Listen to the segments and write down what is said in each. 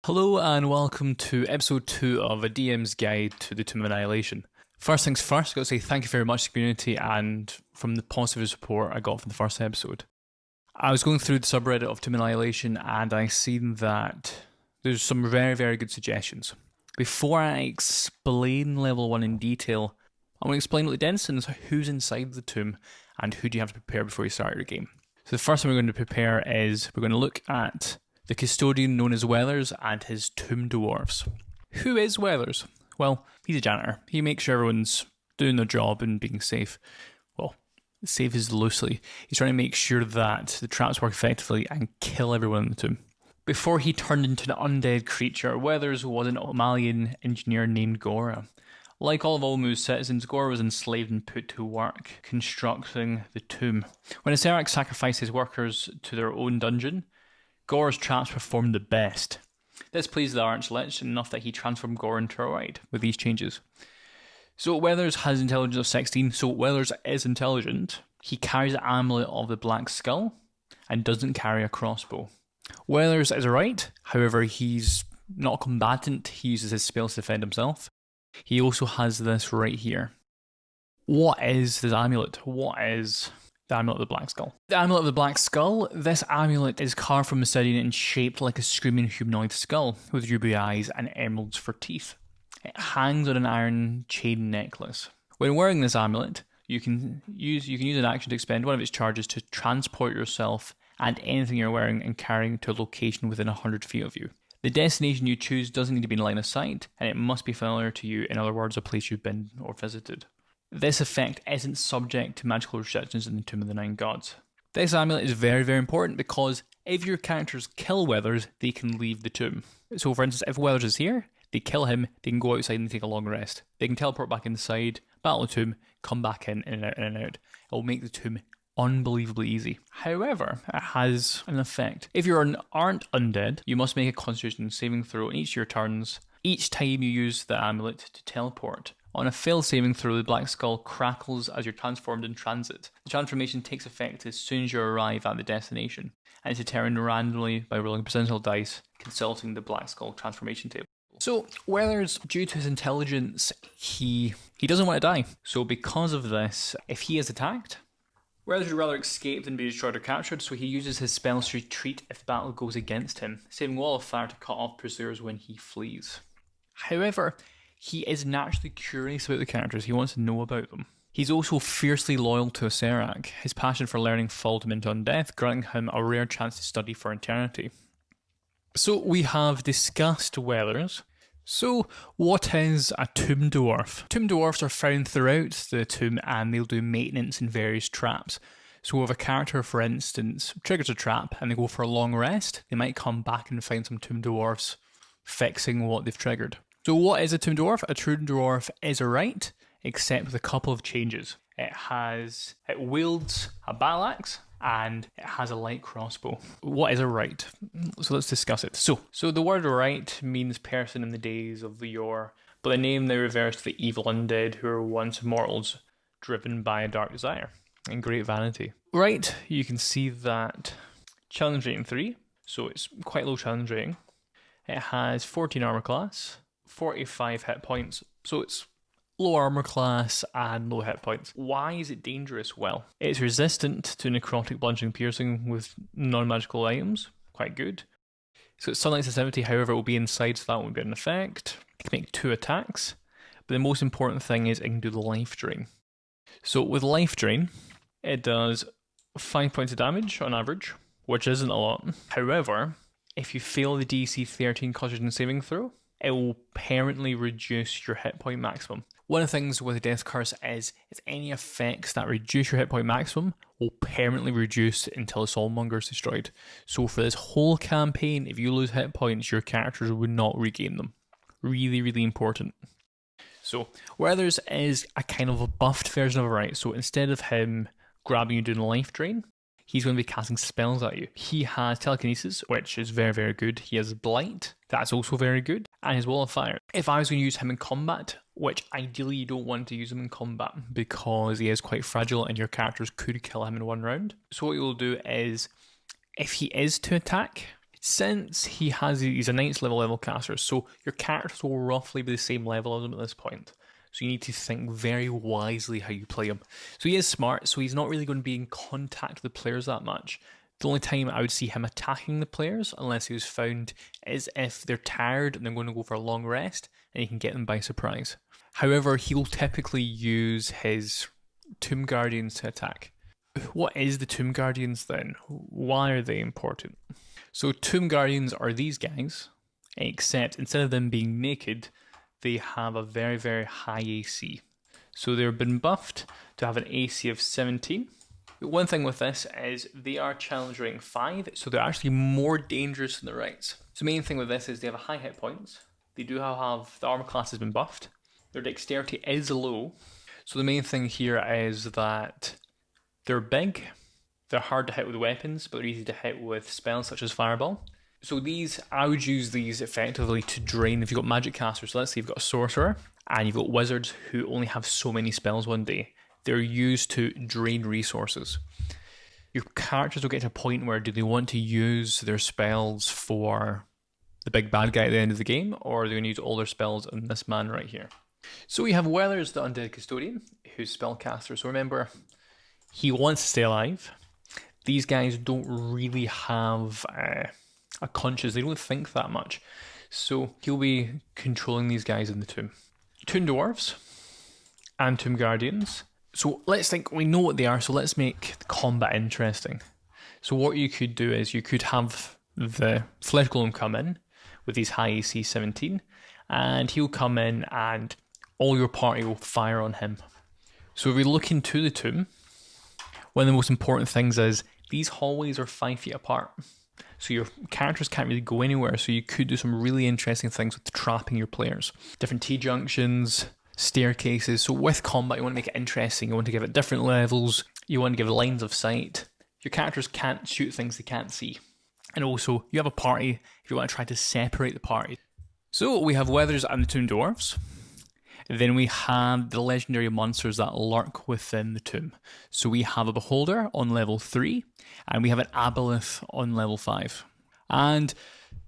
Hello and welcome to episode 2 of a DM's guide to the Tomb of Annihilation. First things first, I've got to say thank you very much to the community and from the positive support I got from the first episode. I was going through the subreddit of Tomb of Annihilation and I seen that there's some very good suggestions. Before I explain level 1 in detail, I want to explain what the denizens, who's inside the tomb and who do you have to prepare before you start your game. So the first thing we're going to prepare is we're going to look at the Custodian known as Weathers and his tomb dwarfs. Who is Weathers? Well, he's a janitor. He makes sure everyone's doing their job and being safe. Well, safe is loosely. He's trying to make sure that the traps work effectively and kill everyone in the tomb. Before he turned into an undead creature, Weathers was an Omalian engineer named Gora. Like all of Olmu's citizens, Gora was enslaved and put to work constructing the tomb. When Acererak sacrificed his workers to their own dungeon, Gora's traps performed the best. This pleased the Archlich enough that he transformed Gora into a Wight with these changes. So Weathers has intelligence of 16, so Weathers is intelligent. He carries the Amulet of the Black Skull and doesn't carry a crossbow. Weathers is a Wight, however he's not combatant, he uses his spells to defend himself. He also has this right here. What is this amulet? What is the Amulet of the Black Skull? The Amulet of the Black Skull, this amulet is carved from Custodian and shaped like a screaming humanoid skull with ruby eyes and emeralds for teeth. It hangs on an iron chain necklace. When wearing this amulet, you can use an action to expend one of its charges to transport yourself and anything you're wearing and carrying to a location within 100 feet of you. The destination you choose doesn't need to be in line of sight, and it must be familiar to you, in other words, a place you've been or visited. This effect isn't subject to magical restrictions in the Tomb of the Nine Gods. This amulet is very important because if your characters kill Weathers, they can leave the tomb. So for instance, if Weathers is here, they kill him, they can go outside and take a long rest. They can teleport back inside, battle the tomb, come back in and out. It will make the tomb unbelievably easy. However, it has an effect. If you aren't undead, you must make a constitution saving throw in each of your turns, each time you use the amulet to teleport. On a failed saving throw, the Black Skull crackles as you're transformed in transit. The transformation takes effect as soon as you arrive at the destination, and is determined randomly by rolling percentile dice, consulting the Black Skull transformation table. So, Weathers, due to his intelligence, he doesn't want to die. So because of this, if he is attacked, Weathers would rather escape than be destroyed or captured, so he uses his spells to retreat if the battle goes against him, saving Wall of Fire to cut off pursuers when he flees. However, he is naturally curious about the characters, he wants to know about them. He's also fiercely loyal to Acererak. His passion for learning followed him into Undeath, granting him a rare chance to study for eternity. So we have discussed Weathers. So what is a tomb dwarf? Tomb dwarfs are found throughout the tomb and they'll do maintenance in various traps. So if a character, for instance, triggers a trap and they go for a long rest, they might come back and find some tomb dwarfs fixing what they've triggered. So what is a tomb dwarf? A tomb dwarf is a Wight, except with a couple of changes. It wields a battle axe and it has a light crossbow. What is a Wight? So let's discuss it. So the word Wight means person in the days of yore, but the name now refers to the evil undead who were once mortals driven by a dark desire and great vanity. Wight, you can see that challenge rating 3, so it's quite low challenge rating. It has 14 armor class, 45 hit points, so it's low armor class and low hit points. Why is it dangerous? Well, it's resistant to necrotic, bludgeoning, piercing with non-magical items. Quite good. So it's sunlight sensitivity, however, it will be inside, so that won't be an effect. It can make 2 attacks, but the most important thing is it can do the life drain. So with life drain, it does 5 points of damage on average, which isn't a lot. However, if you fail the DC 13 Constitution saving throw, it will permanently reduce your hit point maximum. One of the things with the Death Curse is any effects that reduce your hit point maximum will permanently reduce until the Soulmonger is destroyed. So for this whole campaign, if you lose hit points, your characters would not regain them. Really important. So Weathers is a kind of a buffed version of a Wight. So instead of him grabbing you doing a life drain, he's going to be casting spells at you. He has telekinesis, which is very good. He has blight, that's also very good. And his wall of fire. If I was going to use him in combat, which ideally you don't want to use him in combat because he is quite fragile and your characters could kill him in one round. So what you'll do is, if he is to attack, Since he's a Knight's level caster, so your characters will roughly be the same level as him at this point. So you need to think very wisely how you play him. So he is smart, so he's not really going to be in contact with the players that much. The only time I would see him attacking the players, unless he was found, is if they're tired and they're going to go for a long rest, and you can get them by surprise. However, he'll typically use his Tomb Guardians to attack. What is the Tomb Guardians then? Why are they important? So Tomb Guardians are these guys, except instead of them being naked, they have a very, very high AC. So they've been buffed to have an AC of 17. One thing with this is they are challenge rating 5, so they're actually more dangerous than the rights. So the main thing with this is they have a high hit points. They do have the armor class has been buffed. Their dexterity is low. So the main thing here is that they're big, they're hard to hit with weapons, but they're easy to hit with spells such as Fireball. So I would use these effectively to drain if you've got magic casters. So let's say you've got a sorcerer and you've got wizards who only have so many spells one day. They're used to drain resources. Your characters will get to a point where do they want to use their spells for the big bad guy at the end of the game, or are they going to use all their spells on this man right here? So we have Weathers, the Undead Custodian, who's spellcaster. So remember, he wants to stay alive. These guys don't really have a conscience. They don't think that much. So he'll be controlling these guys in the tomb. Tomb Dwarves and Tomb Guardians. So let's think, we know what they are, so let's make the combat interesting. So what you could do is you could have the Flesh Golem come in with his high AC 17, and he'll come in and all your party will fire on him. So if we look into the tomb, one of the most important things is these hallways are 5 feet apart. So your characters can't really go anywhere, so you could do some really interesting things with trapping your players. Different T-junctions, staircases. So with combat, you want to make it interesting. You want to give it different levels. You want to give lines of sight. Your characters can't shoot things they can't see. And also, you have a party if you want to try to separate the party. So we have Weathers and the Tomb Dwarves. Then we have the legendary monsters that lurk within the tomb. So we have a Beholder on level 3, and we have an Aboleth on level 5. And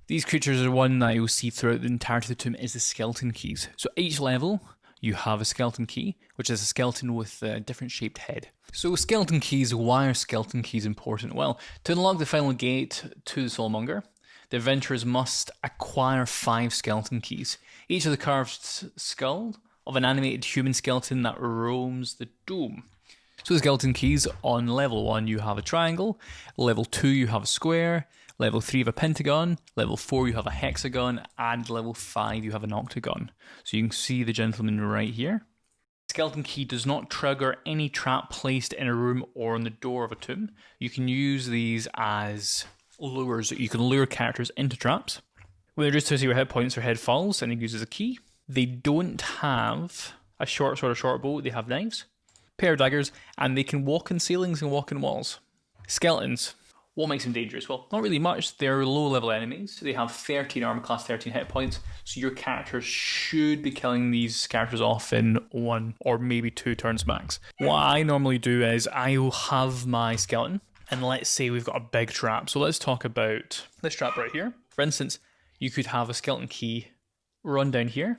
these creatures are one that you'll see throughout the entirety of the tomb is the skeleton keys. So each level, you have a skeleton key, which is a skeleton with a different shaped head. So skeleton keys, why are skeleton keys important? Well, to unlock the final gate to the Soulmonger, the adventurers must acquire 5 skeleton keys. Each of the carved skull of an animated human skeleton that roams the dome. So the skeleton keys, on level 1 you have a triangle, level 2 you have a square, level 3 you have a pentagon, level 4 you have a hexagon, and level 5 you have an octagon. So you can see the gentleman right here. Skeleton key does not trigger any trap placed in a room or on the door of a tomb. You can use these as lures. You can lure characters into traps. When they're just to see your hit points or head falls, and it uses a key. They don't have a short sword or short bow, they have knives, pair of daggers, and they can walk in ceilings and walk in walls. Skeletons. What makes them dangerous? Well, not really much. They're low level enemies. They have 13 armor class, 13 hit points, so your characters should be killing these characters off in 1 or maybe 2 turns max. What I normally do is I'll have my skeleton, and let's say we've got a big trap. So let's talk about this trap right here. For instance, you could have a skeleton key run down here,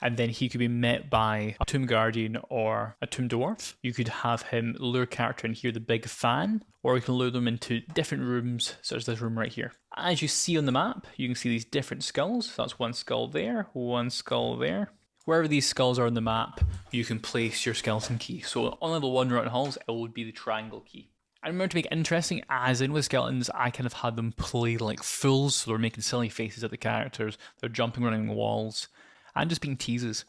and then he could be met by a Tomb Guardian or a Tomb Dwarf. You could have him lure character and hear the big fan, or you can lure them into different rooms, such as this room right here. As you see on the map, you can see these different skulls. So that's one skull there, one skull there. Wherever these skulls are on the map, you can place your skeleton key. So on level 1 Rotten Halls, it would be the triangle key. And remember, to make it interesting, as in with skeletons, I kind of had them play like fools, so they're making silly faces at the characters, they're jumping, running the walls, and just being teases.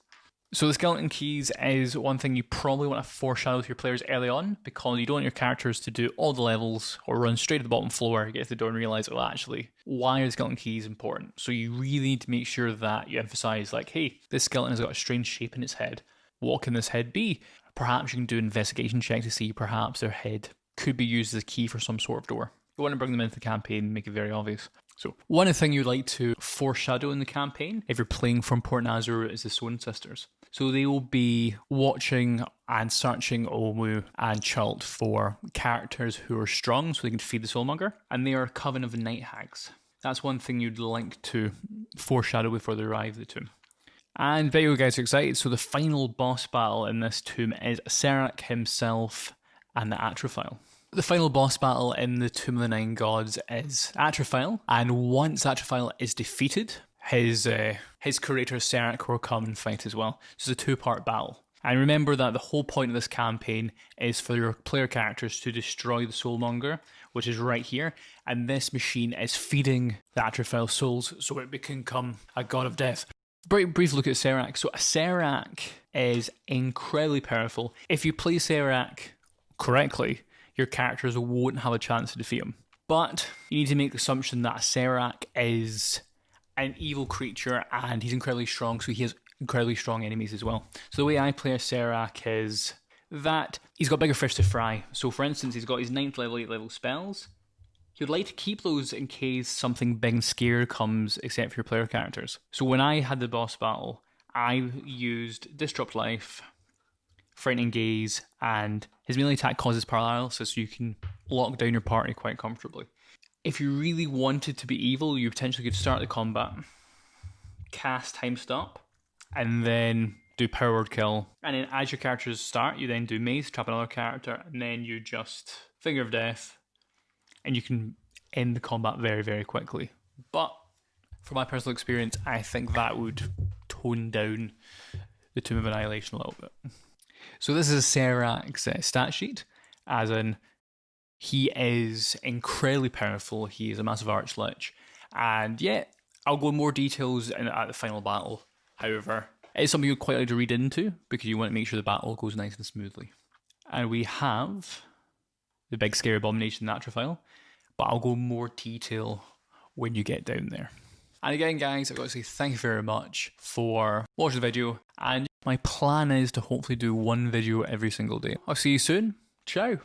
So the skeleton keys is one thing you probably want to foreshadow to your players early on, because you don't want your characters to do all the levels or run straight to the bottom floor, get to the door and realise, well, actually, why are the skeleton keys important? So you really need to make sure that you emphasise, like, hey, this skeleton has got a strange shape in its head. What can this head be? Perhaps you can do an investigation check to see perhaps their head could be used as a key for some sort of door. You want to bring them into the campaign and make it very obvious. So one thing you'd like to foreshadow in the campaign, if you're playing from Port Nazareth, is the Sewn sisters. So they will be watching and searching Olmu and Chult for characters who are strong so they can feed the Soulmonger. And they are a coven of night hags. That's one thing you'd like to foreshadow before they arrive the tomb. And there you go, guys, are excited. So the final boss battle in this tomb is Acererak himself and the Atropal. The final boss battle in the Tomb of the Nine Gods is Atropal, and once Atropal is defeated, his curator Acererak will come and fight as well. So it's a two-part battle. And remember that the whole point of this campaign is for your player characters to destroy the Soulmonger, which is right here, and this machine is feeding the Atropal souls so it can become a god of death. Brief look at Acererak. So Acererak is incredibly powerful. If you play Acererak correctly, your characters won't have a chance to defeat him. But you need to make the assumption that Acererak is an evil creature and he's incredibly strong, so he has incredibly strong enemies as well. So the way I play Acererak is that he's got bigger fish to fry. So for instance, he's got his 9th level, 8th level spells. You'd like to keep those in case something big and scary comes, except for your player characters. So when I had the boss battle, I used Disrupt Life, Frightening Gaze, and his melee attack causes paralysis, so you can lock down your party quite comfortably. If you really wanted to be evil, you potentially could start the combat, cast Time Stop, and then do Power Word Kill. And then as your characters start, you then do Maze, trap another character, and then you just Finger of Death, and you can end the combat very, very quickly. But from my personal experience, I think that would tone down the Tomb of Annihilation a little bit. So this is Acererak's stat sheet, as in he is incredibly powerful, he is a massive Archlich, and yeah, I'll go in more details at the final battle. However, it's something you'd quite like to read into, because you want to make sure the battle goes nice and smoothly. And we have the big scary abomination Atropal, but I'll go in more detail when you get down there. And again, guys, I've got to say thank you very much for watching the video, and my plan is to hopefully do one video every single day. I'll see you soon. Ciao.